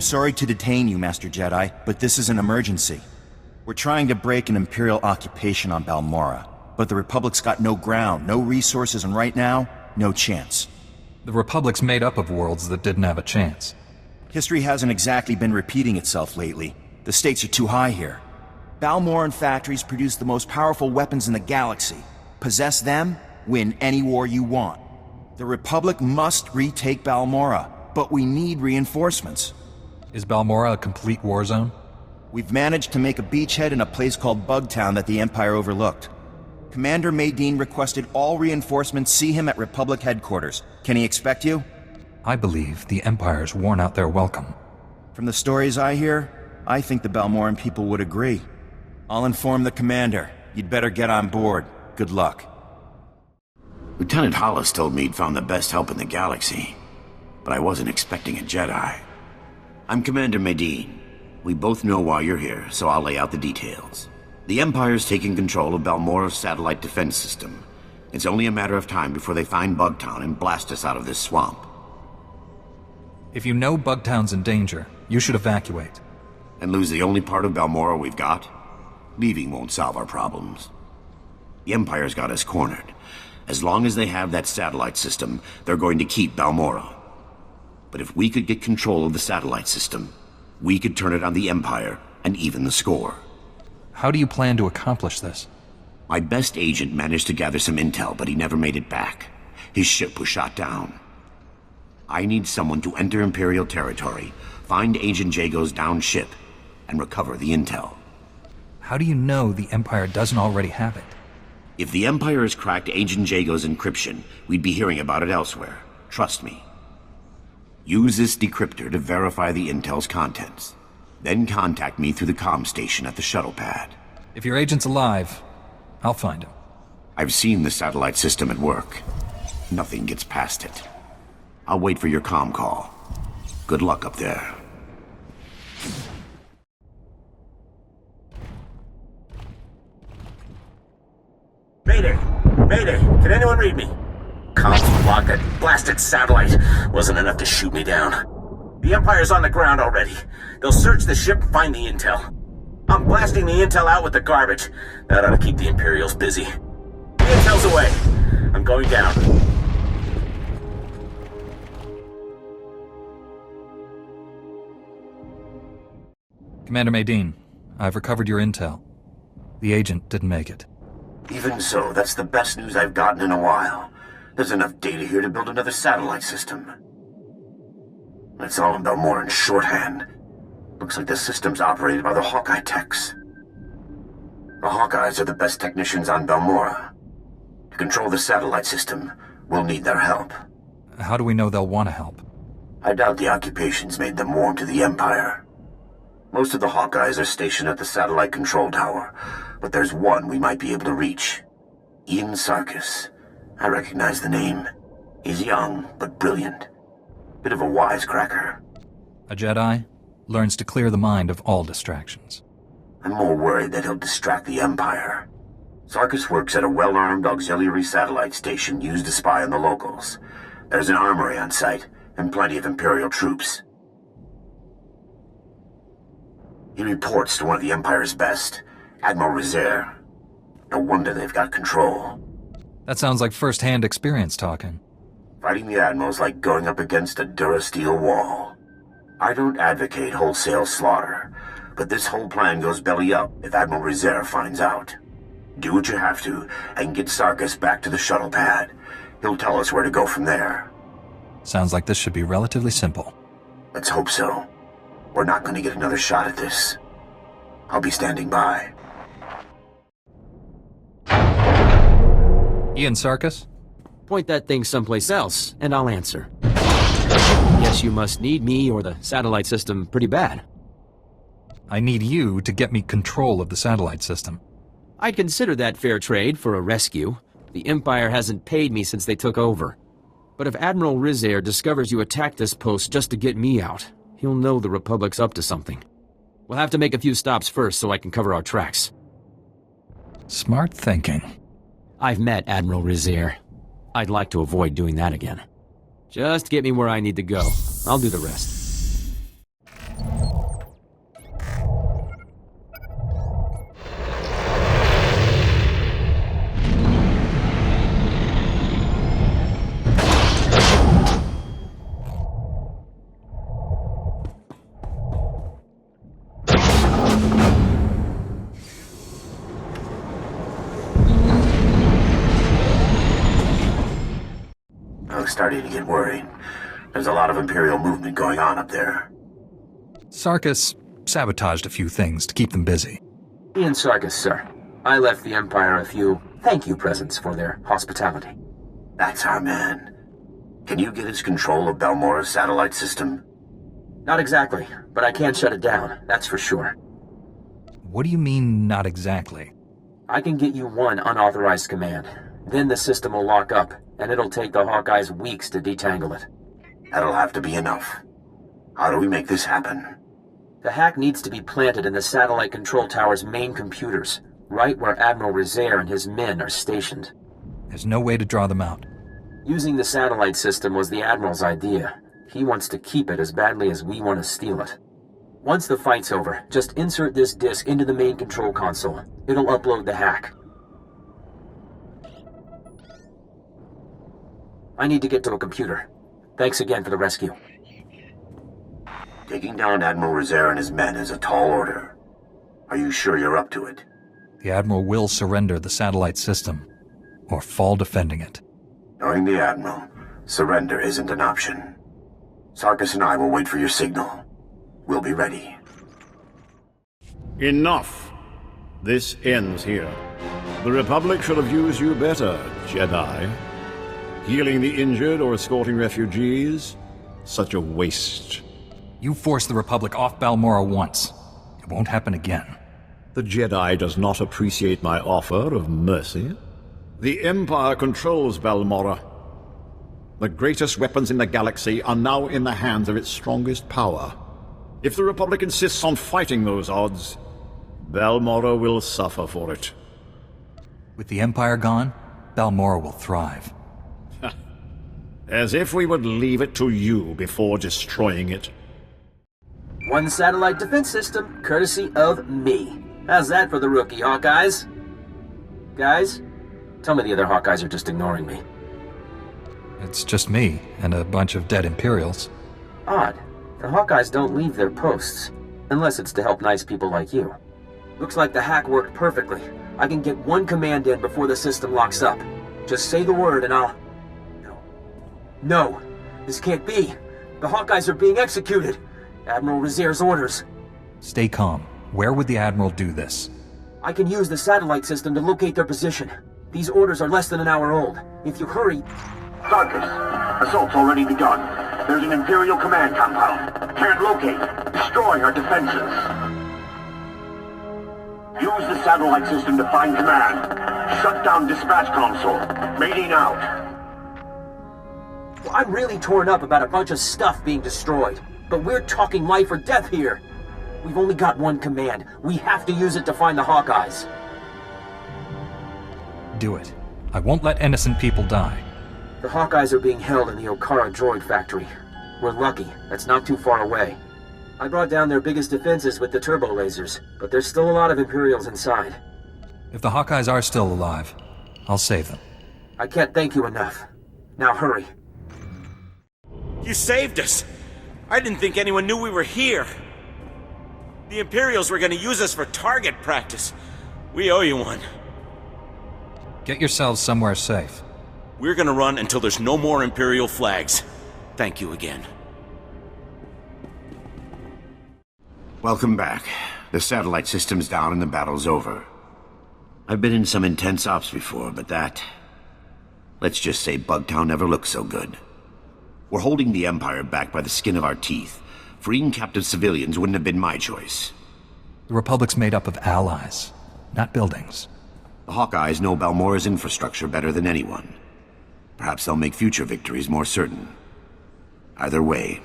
I'm sorry to detain you, Master Jedi, but this is an emergency. We're trying to break an Imperial occupation on Balmora, but the Republic's got no ground, no resources, and right now, no chance. The Republic's made up of worlds that didn't have a chance. History hasn't exactly been repeating itself lately. The stakes are too high here. Balmoran factories produce the most powerful weapons in the galaxy. Possess them, win any war you want. The Republic must retake Balmora, but we need reinforcements. Is Balmora a complete war zone? We've managed to make a beachhead in a place called Bugtown that the Empire overlooked. Commander Maydean requested all reinforcements see him at Republic headquarters. Can he expect you? I believe the Empire's worn out their welcome. From the stories I hear, I think the Balmoran people would agree. I'll inform the commander. You'd better get on board. Good luck. Lieutenant Hollis told me he'd found the best help in the galaxy, but I wasn't expecting a Jedi. I'm Commander Maydean. We both know why you're here, so I'll lay out the details. The Empire's taking control of Balmora's satellite defense system. It's only a matter of time before they find Bugtown and blast us out of this swamp. If you know Bugtown's in danger, you should evacuate. And lose the only part of Balmora we've got? Leaving won't solve our problems. The Empire's got us cornered. As long as they have that satellite system, they're going to keep Balmora. But if we could get control of the satellite system, we could turn it on the Empire and even the score. How do you plan to accomplish this? My best agent managed to gather some intel, but he never made it back. His ship was shot down. I need someone to enter Imperial territory, find Agent Jago's downed ship, and recover the intel. How do you know the Empire doesn't already have it? If the Empire has cracked Agent Jago's encryption, we'd be hearing about it elsewhere. Trust me. Use this decryptor to verify the intel's contents. Then contact me through the comm station at the shuttle pad. If your agent's alive, I'll find him. I've seen the satellite system at work. Nothing gets past it. I'll wait for your comm call. Good luck up there. Mayday! Mayday! Can anyone read me? Comms blocked. That blasted satellite wasn't enough to shoot me down. The Empire's on the ground already. They'll search the ship, find the intel. I'm blasting the intel out with the garbage. That ought to keep the Imperials busy. The intel's away. I'm going down. Commander Maydean, I've recovered your intel. The agent didn't make it. Even so, that's the best news I've gotten in a while. There's enough data here to build another satellite system. It's all in Balmora in shorthand. Looks like the system's operated by the Hawkeye techs. The Hawkeyes are the best technicians on Balmora. To control the satellite system, we'll need their help. How do we know they'll want to help? I doubt the occupation's made them warm to the Empire. Most of the Hawkeyes are stationed at the satellite control tower, but there's one we might be able to reach. Ian Sarkis. I recognize the name. He's young, but brilliant. Bit of a wisecracker. A Jedi learns to clear the mind of all distractions. I'm more worried that he'll distract the Empire. Sarkis works at a well-armed auxiliary satellite station used to spy on the locals. There's an armory on site, and plenty of Imperial troops. He reports to one of the Empire's best, Admiral Rezair. No wonder they've got control. That sounds like first-hand experience talking. Fighting the Admiral's like going up against a Durasteel wall. I don't advocate wholesale slaughter, but this whole plan goes belly up if Admiral Rezair finds out. Do what you have to, and get Sarkis back to the shuttle pad. He'll tell us where to go from there. Sounds like this should be relatively simple. Let's hope so. We're not going to get another shot at this. I'll be standing by. Ian Sarkis? Point that thing someplace else, and I'll answer. Guess you must need me or the satellite system pretty bad. I need you to get me control of the satellite system. I'd consider that fair trade for a rescue. The Empire hasn't paid me since they took over. But if Admiral Rezair discovers you attacked this post just to get me out, he'll know the Republic's up to something. We'll have to make a few stops first so I can cover our tracks. Smart thinking. I've met Admiral Rezair. I'd like to avoid doing that again. Just get me where I need to go. I'll do the rest. Republic's starting to get worried. There's a lot of Imperial movement going on up there. Sarkis sabotaged a few things to keep them busy. Ian Sarkis, sir. I left the Empire a few thank you presents for their hospitality. That's our man. Can you get us control of Balmora's satellite system? Not exactly, but I can't shut it down, that's for sure. What do you mean, not exactly? I can get you one unauthorized command. Then the system will lock up, and it'll take the Hawkeyes weeks to detangle it. That'll have to be enough. How do we make this happen? The hack needs to be planted in the satellite control tower's main computers, right where Admiral Rizair and his men are stationed. There's no way to draw them out. Using the satellite system was the Admiral's idea. He wants to keep it as badly as we want to steal it. Once the fight's over, just insert this disk into the main control console. It'll upload the hack. I need to get to a computer. Thanks again for the rescue. Taking down Admiral Rizair and his men is a tall order. Are you sure you're up to it? The Admiral will surrender the satellite system, or fall defending it. Knowing the Admiral, surrender isn't an option. Sarkis and I will wait for your signal. We'll be ready. Enough. This ends here. The Republic should have used you better, Jedi. Healing the injured or escorting refugees? Such a waste. You forced the Republic off Balmora once. It won't happen again. The Jedi does not appreciate my offer of mercy. The Empire controls Balmora. The greatest weapons in the galaxy are now in the hands of its strongest power. If the Republic insists on fighting those odds, Balmora will suffer for it. With the Empire gone, Balmora will thrive. As if we would leave it to you before destroying it. One satellite defense system, courtesy of me. How's that for the rookie, Hawkeyes? Guys, tell me the other Hawkeyes are just ignoring me. It's just me and a bunch of dead Imperials. Odd. The Hawkeyes don't leave their posts, unless it's to help nice people like you. Looks like the hack worked perfectly. I can get one command in before the system locks up. Just say the word and I'll... No. This can't be. The Hawkeyes are being executed. Admiral Rizair's orders. Stay calm. Where would the Admiral do this? I can use the satellite system to locate their position. These orders are less than an hour old. If you hurry... Sarkis, assault's already begun. There's an Imperial command compound. Can't locate. Destroying our defenses. Use the satellite system to find command. Shut down dispatch console. Mating out. Well, I'm really torn up about a bunch of stuff being destroyed. But we're talking life or death here. We've only got one command. We have to use it to find the Hawkeyes. Do it. I won't let innocent people die. The Hawkeyes are being held in the Okara droid factory. We're lucky. That's not too far away. I brought down their biggest defenses with the turbo lasers, but there's still a lot of Imperials inside. If the Hawkeyes are still alive, I'll save them. I can't thank you enough. Now hurry. You saved us! I didn't think anyone knew we were here. The Imperials were gonna use us for target practice. We owe you one. Get yourselves somewhere safe. We're gonna run until there's no more Imperial flags. Thank you again. Welcome back. The satellite system's down and the battle's over. I've been in some intense ops before, but that... Let's just say Bugtown never looked so good. We're holding the Empire back by the skin of our teeth. Freeing captive civilians wouldn't have been my choice. The Republic's made up of allies, not buildings. The Hawkeyes know Balmora's infrastructure better than anyone. Perhaps they'll make future victories more certain. Either way,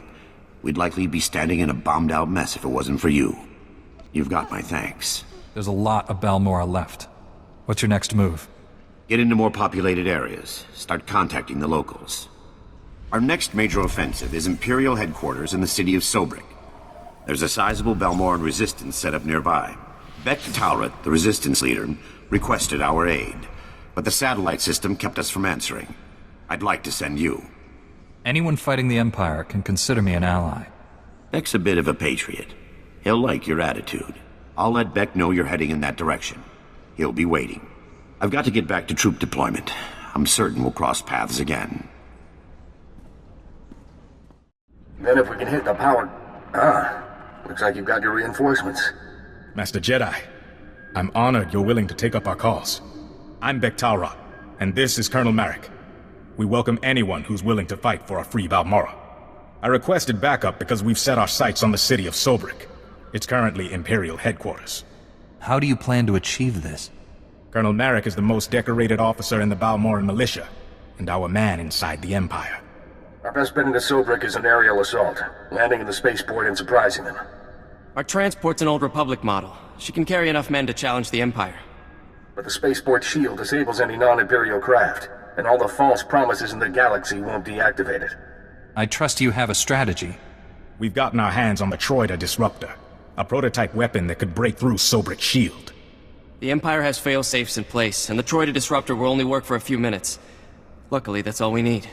we'd likely be standing in a bombed-out mess if it wasn't for you. You've got my thanks. There's a lot of Balmora left. What's your next move? Get into more populated areas. Start contacting the locals. Our next major offensive is Imperial headquarters in the city of Sobrik. There's a sizable Balmoran resistance set up nearby. Beck Talrot, the resistance leader, requested our aid, but the satellite system kept us from answering. I'd like to send you. Anyone fighting the Empire can consider me an ally. Beck's a bit of a patriot. He'll like your attitude. I'll let Beck know you're heading in that direction. He'll be waiting. I've got to get back to troop deployment. I'm certain we'll cross paths again. Then if we can hit the power... looks like you've got your reinforcements. Master Jedi, I'm honored you're willing to take up our cause. I'm Bektalrot, and this is Colonel Marek. We welcome anyone who's willing to fight for a free Balmora. I requested backup because we've set our sights on the city of Sobrik. It's currently Imperial headquarters. How do you plan to achieve this? Colonel Marek is the most decorated officer in the Balmoran militia, and our man inside the Empire. Our best bet into Sobrik is an aerial assault, landing in the spaceport and surprising them. Our transport's an old Republic model. She can carry enough men to challenge the Empire. But the spaceport shield disables any non-Imperial craft, and all the false promises in the galaxy won't deactivate it. I trust you have a strategy. We've gotten our hands on the Troida Disruptor, a prototype weapon that could break through Sobrik's shield. The Empire has fail-safes in place, and the Troida Disruptor will only work for a few minutes. Luckily, that's all we need.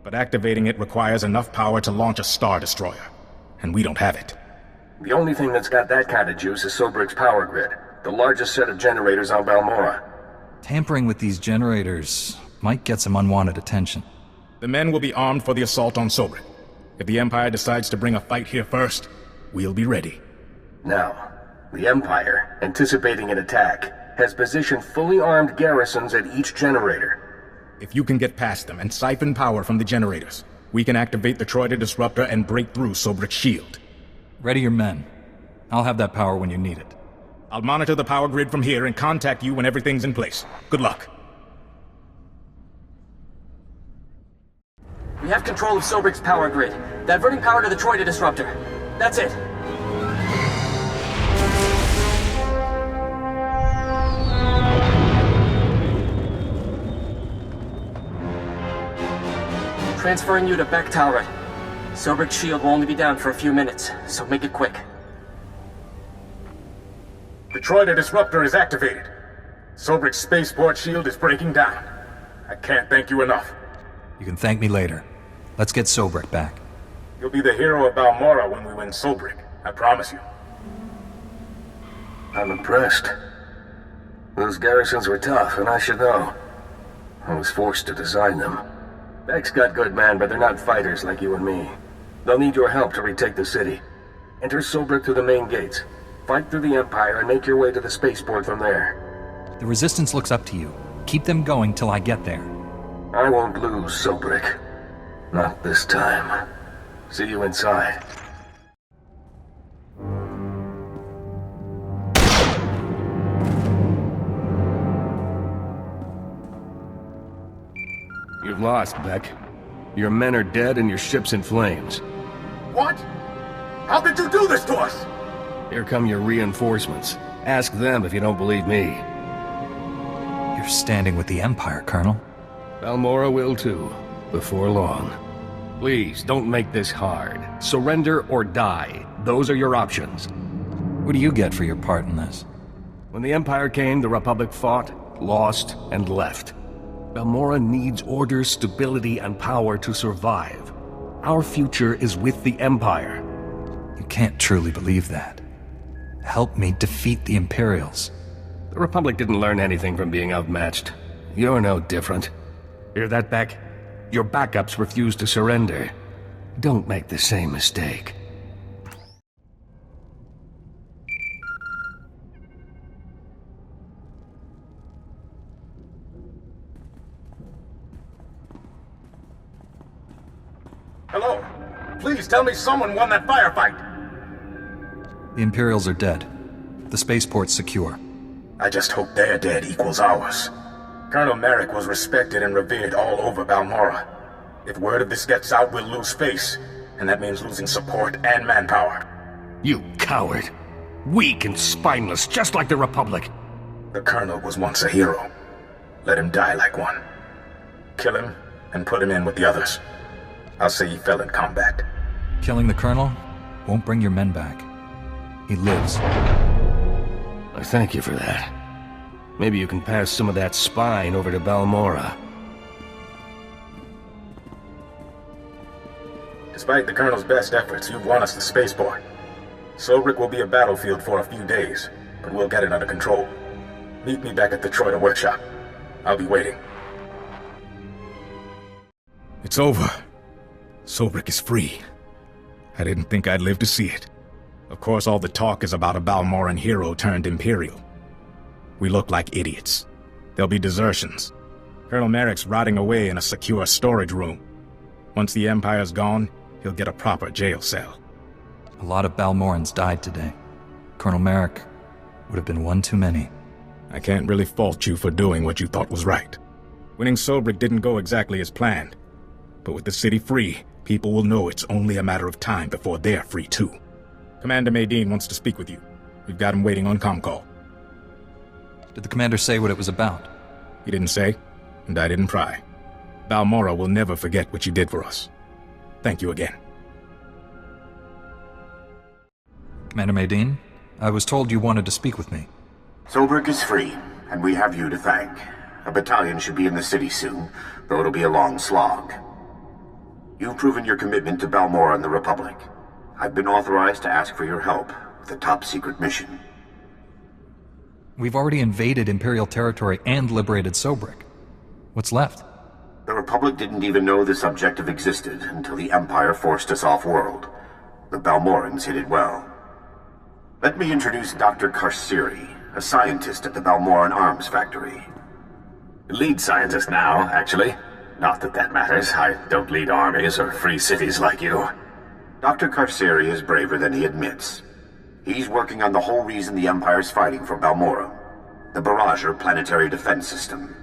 But activating it requires enough power to launch a Star Destroyer, and we don't have it. The only thing that's got that kind of juice is Sobrik's power grid, the largest set of generators on Balmora. Tampering with these generators might get some unwanted attention. The men will be armed for the assault on Sobrik. If the Empire decides to bring a fight here first, we'll be ready. Now, the Empire, anticipating an attack, has positioned fully armed garrisons at each generator. If you can get past them and siphon power from the generators, we can activate the Troida Disruptor and break through Sobrik's shield. Ready your men. I'll have that power when you need it. I'll monitor the power grid from here and contact you when everything's in place. Good luck. We have control of Sobrik's power grid, diverting power to the Troida Disruptor. That's it. Transferring you to Bektalrot. Sobrik's shield will only be down for a few minutes, so make it quick. The Troida Disruptor is activated. Sobrik's spaceport shield is breaking down. I can't thank you enough. You can thank me later. Let's get Sobrik back. You'll be the hero of Balmora when we win Sobrik. I promise you. I'm impressed. Those garrisons were tough, and I should know. I was forced to design them. Bek's got good men, but they're not fighters like you and me. They'll need your help to retake the city. Enter Sobrik through the main gates. Fight through the Empire and make your way to the spaceport from there. The Resistance looks up to you. Keep them going till I get there. I won't lose, Sobrik. Not this time. See you inside. You've lost, Bek. Your men are dead and your ship's in flames. What? How could you do this to us? Here come your reinforcements. Ask them if you don't believe me. You're standing with the Empire, Colonel. Balmora will too, before long. Please, don't make this hard. Surrender or die. Those are your options. What do you get for your part in this? When the Empire came, the Republic fought, lost, and left. Balmora needs order, stability, and power to survive. Our future is with the Empire. You can't truly believe that. Help me defeat the Imperials. The Republic didn't learn anything from being outmatched. You're no different. Hear that, Bek? Your backups refuse to surrender. Don't make the same mistake. Hello? Please tell me someone won that firefight! The Imperials are dead. The spaceport's secure. I just hope their dead equals ours. Colonel Marek was respected and revered all over Balmora. If word of this gets out, we'll lose face, and that means losing support and manpower. You coward! Weak and spineless, just like the Republic! The Colonel was once a hero. Let him die like one. Kill him, and put him in with the others. I'll say he fell in combat. Killing the Colonel won't bring your men back. He lives. I thank you for that. Maybe you can pass some of that spine over to Balmora. Despite the Colonel's best efforts, you've won us the spaceport. Sobrik will be a battlefield for a few days, but we'll get it under control. Meet me back at the Troida workshop. I'll be waiting. It's over. Sobrik is free. I didn't think I'd live to see it. Of course, all the talk is about a Balmoran hero turned Imperial. We look like idiots. There'll be desertions. Colonel Merrick's rotting away in a secure storage room. Once the Empire's gone, he'll get a proper jail cell. A lot of Balmorans died today. Colonel Merrick would have been one too many. I can't really fault you for doing what you thought was right. Winning Sobrik didn't go exactly as planned. But with the city free, people will know it's only a matter of time before they're free too. Commander Medine wants to speak with you. We've got him waiting on comm call. Did the commander say what it was about? He didn't say, and I didn't pry. Balmora will never forget what you did for us. Thank you again. Commander Medine, I was told you wanted to speak with me. Sobrik is free, and we have you to thank. A battalion should be in the city soon, though it'll be a long slog. You've proven your commitment to Balmora and the Republic. I've been authorized to ask for your help with a top-secret mission. We've already invaded Imperial territory and liberated Sobrik. What's left? The Republic didn't even know this objective existed until the Empire forced us off-world. The Balmorans hid it well. Let me introduce Dr. Karsiri, a scientist at the Balmoran Arms Factory. Lead scientist now, actually. Not that that matters. I don't lead armies or free cities like you. Dr. Karsiri is braver than he admits. He's working on the whole reason the Empire's fighting for Balmora, the Barger planetary defense system.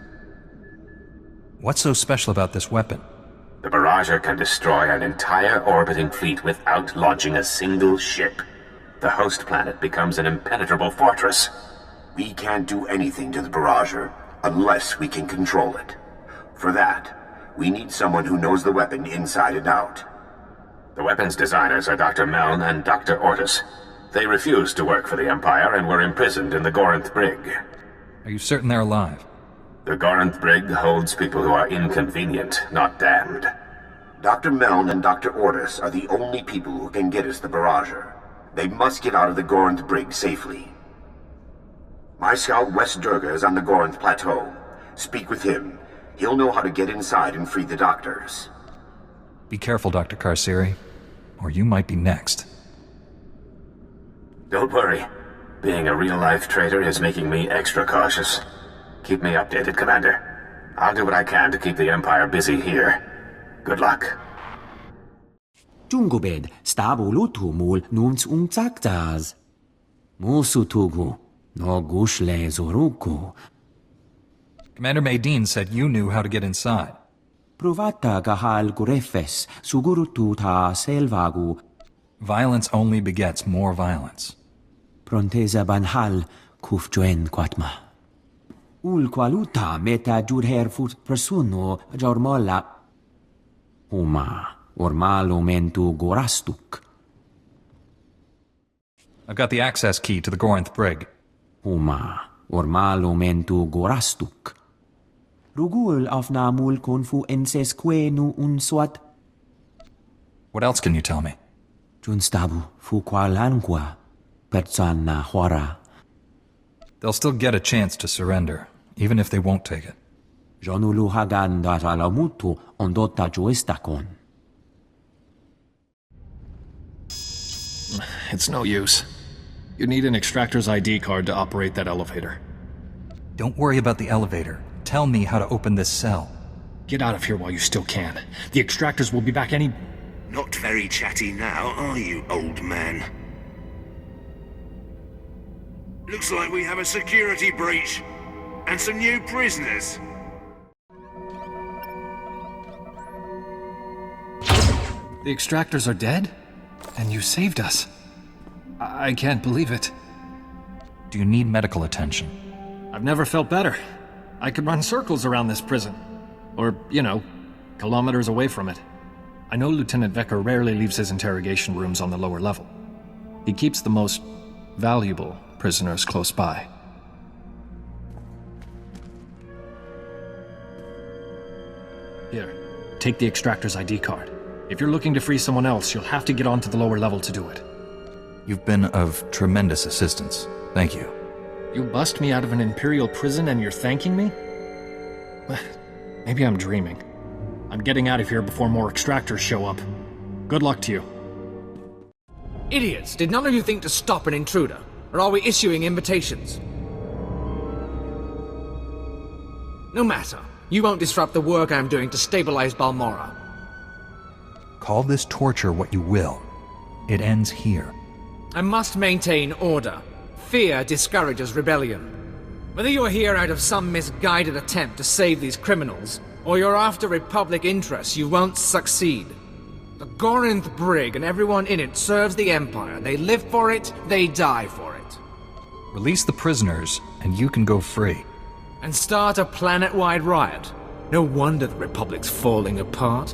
What's so special about this weapon? The Barger can destroy an entire orbiting fleet without launching a single ship. The host planet becomes an impenetrable fortress. We can't do anything to the Barger unless we can control it. For that, we need someone who knows the weapon inside and out. The weapons designers are Dr. Meln and Dr. Ortis. They refused to work for the Empire and were imprisoned in the Gorinth Brig. Are you certain they're alive? The Gorinth Brig holds people who are inconvenient, not damned. Dr. Meln and Dr. Ortis are the only people who can get us the Barger. They must get out of the Gorinth Brig safely. My scout West Durga is on the Gorinth Plateau. Speak with him. He'll know how to get inside and free the doctors. Be careful, Dr. Karsiri, or you might be next. Don't worry. Being a real-life traitor is making me extra cautious. Keep me updated, Commander. I'll do what I can to keep the Empire busy here. Good luck. Jungubed, stabulutumul nunts umtsaktas. Musutugu, no gushle zoruku. Commander Medine said you knew how to get inside. Provata gahal gurefes, sugurututa selvagu. Violence only begets more violence. Pronteza banhal kufjoen quatma. Ul qualuta meta jurher fut persuno jormola. Huma, ormalo mentu gorastuk. I've got the access key to the Gorinth Brig. Huma, ormalo mentu gorastuk. Rugul afnamul konfu ensesquenu unswat. What else can you tell me? Junstabu fu qualanqua, persana hora. They'll still get a chance to surrender, even if they won't take it. Jonulu hagan datalamutu ondota joestakon. It's no use. You need an extractor's ID card to operate that elevator. Don't worry about the elevator. Tell me how to open this cell. Get out of here while you still can. The extractors will be back any... Not very chatty now, are you, old man? Looks like we have a security breach. And some new prisoners. The extractors are dead? And you saved us. I can't believe it. Do you need medical attention? I've never felt better. I could run circles around this prison. Or, you know, kilometers away from it. I know Lieutenant Vecker rarely leaves his interrogation rooms on the lower level. He keeps the most valuable prisoners close by. Here, take the extractor's ID card. If you're looking to free someone else, you'll have to get onto the lower level to do it. You've been of tremendous assistance. Thank you. You bust me out of an Imperial prison and you're thanking me? Maybe I'm dreaming. I'm getting out of here before more extractors show up. Good luck to you. Idiots! Did none of you think to stop an intruder? Or are we issuing invitations? No matter. You won't disrupt the work I'm doing to stabilize Balmora. Call this torture what you will. It ends here. I must maintain order. Fear discourages rebellion. Whether you're here out of some misguided attempt to save these criminals, or you're after Republic interests, you won't succeed. The Gorinth Brig and everyone in it serves the Empire. They live for it, they die for it. Release the prisoners, and you can go free. And start a planet-wide riot. No wonder the Republic's falling apart.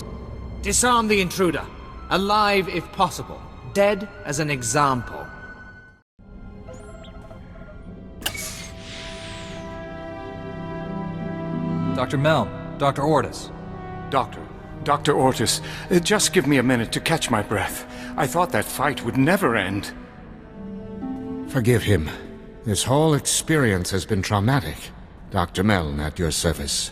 Disarm the intruder. Alive if possible. Dead as an example. Dr. Mel, Dr. Ortis. Dr. Ortis, just give me a minute to catch my breath. I thought that fight would never end. Forgive him. This whole experience has been traumatic. Dr. Meln at your service.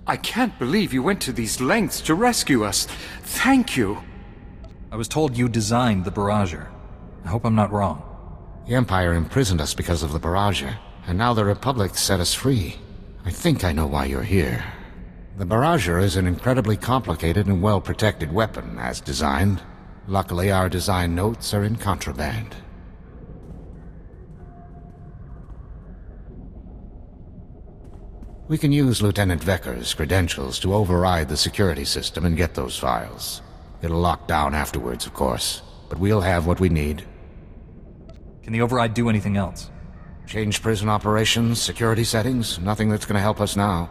I can't believe you went to these lengths to rescue us. Thank you. I was told you designed the Barger. I hope I'm not wrong. The Empire imprisoned us because of the Barger, and now the Republic set us free. I think I know why you're here. The Barger is an incredibly complicated and well-protected weapon, as designed. Luckily, our design notes are in contraband. We can use Lieutenant Vecker's credentials to override the security system and get those files. It'll lock down afterwards, of course, but we'll have what we need. Can the override do anything else? Change prison operations, security settings, nothing that's gonna help us now.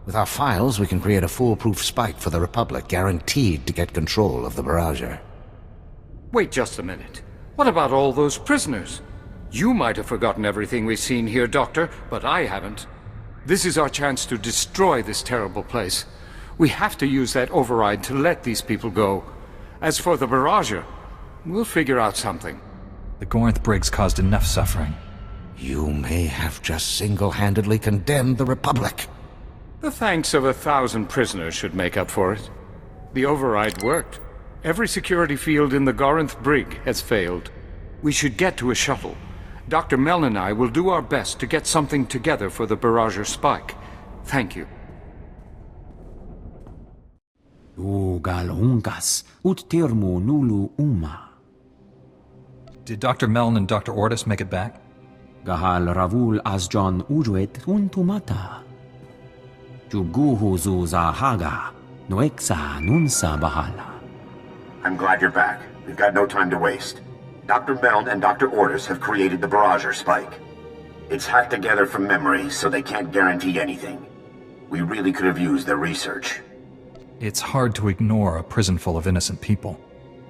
With our files, we can create a foolproof spike for the Republic, guaranteed to get control of the Barger. Wait just a minute. What about all those prisoners? You might have forgotten everything we've seen here, Doctor, but I haven't. This is our chance to destroy this terrible place. We have to use that override to let these people go. As for the Barger, we'll figure out something. The Gorinth Briggs caused enough suffering. You may have just single-handedly condemned the Republic. The thanks of 1,000 prisoners should make up for it. The override worked. Every security field in the Gorinth Brig has failed. We should get to a shuttle. Dr. Mel and I will do our best to get something together for the Barger spike. Thank you. Did Dr. Meln and Dr. Ortis make it back? Gahal Ravul Asjon Ujuet Untumata. Juguhu Zuza Haga, Noexa Nunsa Bahala. I'm glad you're back. We've got no time to waste. Dr. Meln and Dr. Ortis have created the Barger spike. It's hacked together from memory, so they can't guarantee anything. We really could have used their research. It's hard to ignore a prison full of innocent people.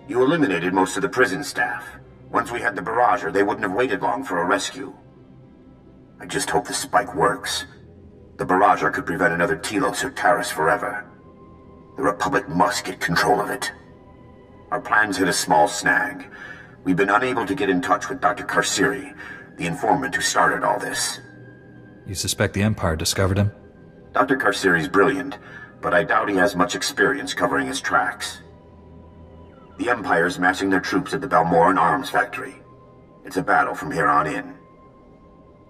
You eliminated most of the prison staff. Once we had the Barger, they wouldn't have waited long for a rescue. I just hope the spike works. The Barger could prevent another Telos or Taris forever. The Republic must get control of it. Our plans hit a small snag. We've been unable to get in touch with Dr. Karsiri, the informant who started all this. You suspect the Empire discovered him? Dr. Karsiri's brilliant, but I doubt he has much experience covering his tracks. The Empire's massing their troops at the Balmorra arms factory. It's a battle from here on in.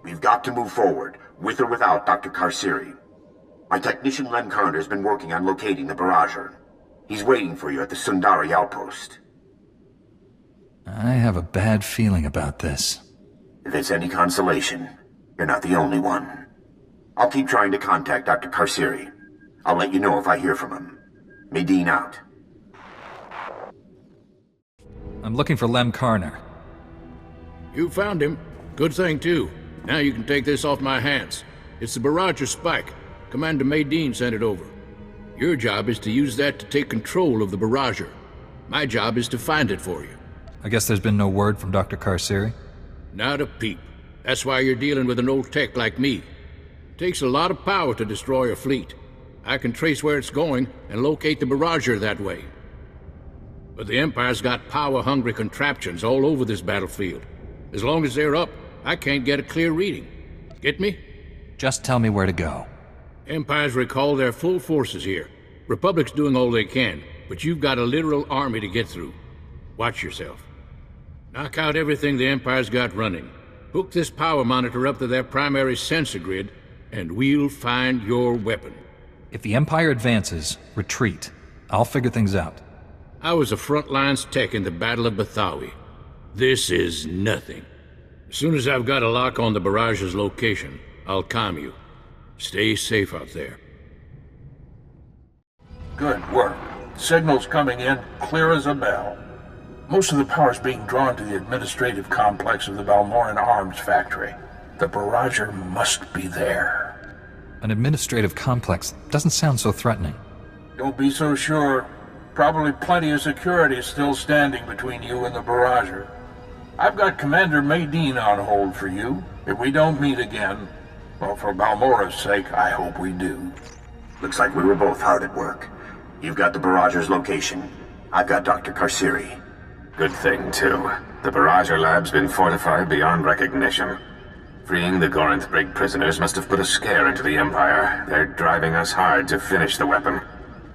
We've got to move forward, with or without Dr. Karsiri. My technician Len Carter's been working on locating the Barger. He's waiting for you at the Sundari outpost. I have a bad feeling about this. If it's any consolation, you're not the only one. I'll keep trying to contact Dr. Karsiri. I'll let you know if I hear from him. Medine out. I'm looking for Lem Karner. You found him. Good thing, too. Now you can take this off my hands. It's the Barger spike. Commander Medine sent it over. Your job is to use that to take control of the Barger. My job is to find it for you. I guess there's been no word from Dr. Karsiri? Not a peep. That's why you're dealing with an old tech like me. It takes a lot of power to destroy a fleet. I can trace where it's going and locate the Barger that way. But the Empire's got power-hungry contraptions all over this battlefield. As long as they're up, I can't get a clear reading. Get me? Just tell me where to go. Empire's recalled their full forces here. Republic's doing all they can, but you've got a literal army to get through. Watch yourself. Knock out everything the Empire's got running. Hook this power monitor up to their primary sensor grid, and we'll find your weapon. If the Empire advances, retreat. I'll figure things out. I was a front-lines tech in the Battle of Bathawi. This is nothing. As soon as I've got a lock on the barrage's location, I'll calm you. Stay safe out there. Good work. Signal's coming in clear as a bell. Most of the power's being drawn to the administrative complex of the Balmoran arms factory. The barrager must be there. An administrative complex doesn't sound so threatening. Don't be so sure. Probably plenty of security still standing between you and the barrager. I've got Commander Maydeen on hold for you. If we don't meet again, well, for Balmora's sake, I hope we do. Looks like we were both hard at work. You've got the barrager's location. I've got Dr. Karsiri. Good thing, too. The barrager lab's been fortified beyond recognition. Freeing the Gorinth Brig prisoners must have put a scare into the Empire. They're driving us hard to finish the weapon.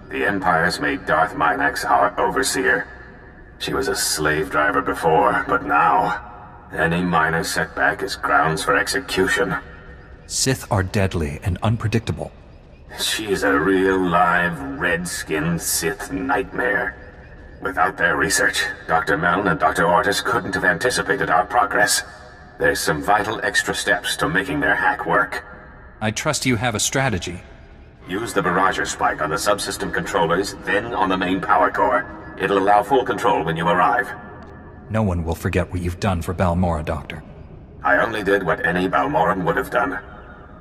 The Empire's made Darth Minax our overseer. She was a slave driver before, but now, any minor setback is grounds for execution. Sith are deadly and unpredictable. She's a real live, red-skinned Sith nightmare. Without their research, Dr. Meln and Dr. Ortis couldn't have anticipated our progress. There's some vital extra steps to making their hack work. I trust you have a strategy. Use the barrager spike on the subsystem controllers, then on the main power core. It'll allow full control when you arrive. No one will forget what you've done for Balmora, Doctor. I only did what any Balmoran would have done.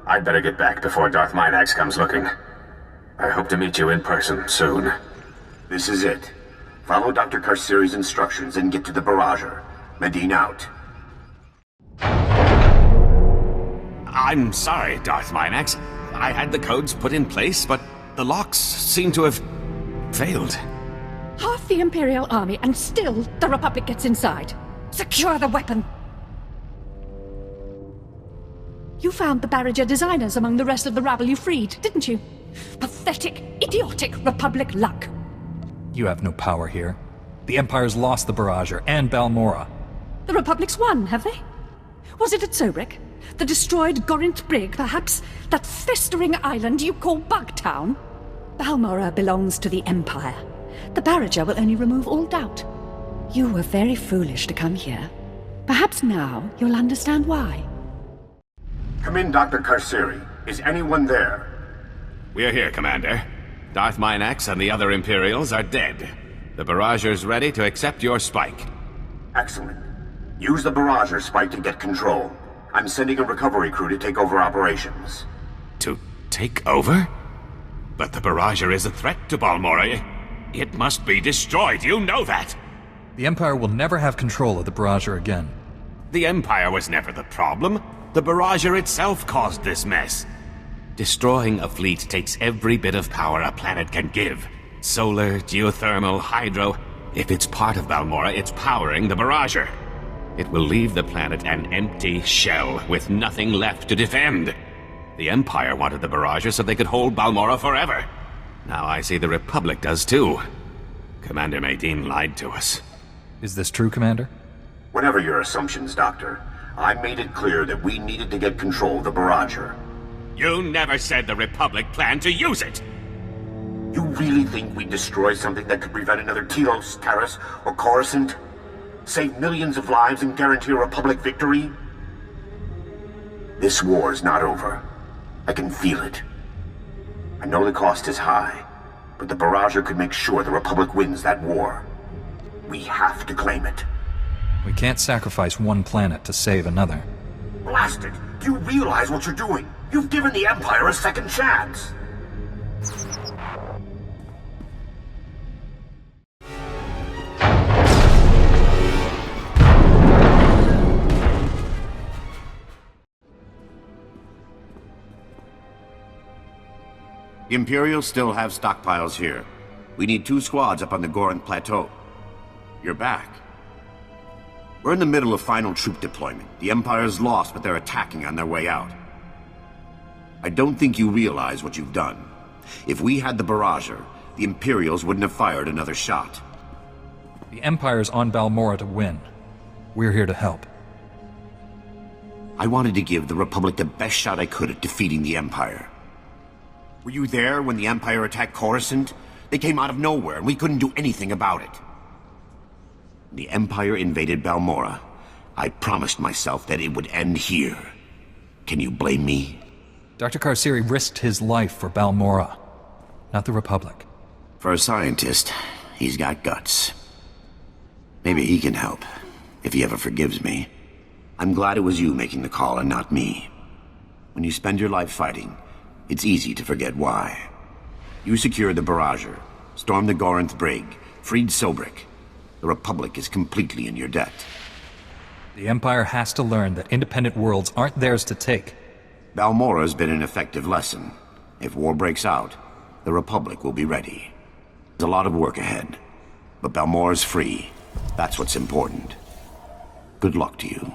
I'd better get back before Darth Minax comes looking. I hope to meet you in person soon. This is it. Follow Dr. Karsiri's instructions and get to the barrager. Maydeen out. I'm sorry, Darth Minax. I had the codes put in place, but the locks seem to have failed. Half the Imperial Army, and still the Republic gets inside. Secure the weapon! You found the Barger designers among the rest of the rabble you freed, didn't you? Pathetic, idiotic Republic luck. You have no power here. The Empire's lost the Barrager and Balmora. The Republic's won, have they? Was it at Sobrik? The destroyed Gorinth Brig, perhaps? That festering island you call Bugtown? Balmora belongs to the Empire. The Barger will only remove all doubt. You were very foolish to come here. Perhaps now you'll understand why. Come in, Dr. Karsiri. Is anyone there? We're here, Commander. Darth Minax and the other Imperials are dead. The Barrager's ready to accept your spike. Excellent. Use the Barrager spike to get control. I'm sending a recovery crew to take over operations. To take over? But the Barrager is a threat to Balmora. It must be destroyed, you know that! The Empire will never have control of the Barrager again. The Empire was never the problem. The Barrager itself caused this mess. Destroying a fleet takes every bit of power a planet can give. Solar, geothermal, hydro. If it's part of Balmora, it's powering the Barrager. It will leave the planet an empty shell, with nothing left to defend. The Empire wanted the Barrager so they could hold Balmora forever. Now I see the Republic does too. Commander Maydeen lied to us. Is this true, Commander? Whatever your assumptions, Doctor, I made it clear that we needed to get control of the Barrager. You never said the Republic planned to use it! You really think we'd destroy something that could prevent another Telos, Taris, or Coruscant? Save millions of lives and guarantee a Republic victory? This war's not over. I can feel it. I know the cost is high, but the Barrager could make sure the Republic wins that war. We have to claim it. We can't sacrifice one planet to save another. Blast it! Do you realize what you're doing? You've given the Empire a second chance! The Imperials still have stockpiles here. We need 2 squads up on the Gorinth Plateau. You're back. We're in the middle of final troop deployment. The Empire's lost, but they're attacking on their way out. I don't think you realize what you've done. If we had the Barrager, the Imperials wouldn't have fired another shot. The Empire's on Balmora to win. We're here to help. I wanted to give the Republic the best shot I could at defeating the Empire. Were you there when the Empire attacked Coruscant? They came out of nowhere, and we couldn't do anything about it. The Empire invaded Balmora. I promised myself that it would end here. Can you blame me? Dr. Karsiri risked his life for Balmora, not the Republic. For a scientist, he's got guts. Maybe he can help, if he ever forgives me. I'm glad it was you making the call and not me. When you spend your life fighting, it's easy to forget why. You secured the Barger, stormed the Gorinth Brig, freed Sobrik. The Republic is completely in your debt. The Empire has to learn that independent worlds aren't theirs to take. Balmora's been an effective lesson. If war breaks out, the Republic will be ready. There's a lot of work ahead, but Balmora's free. That's what's important. Good luck to you.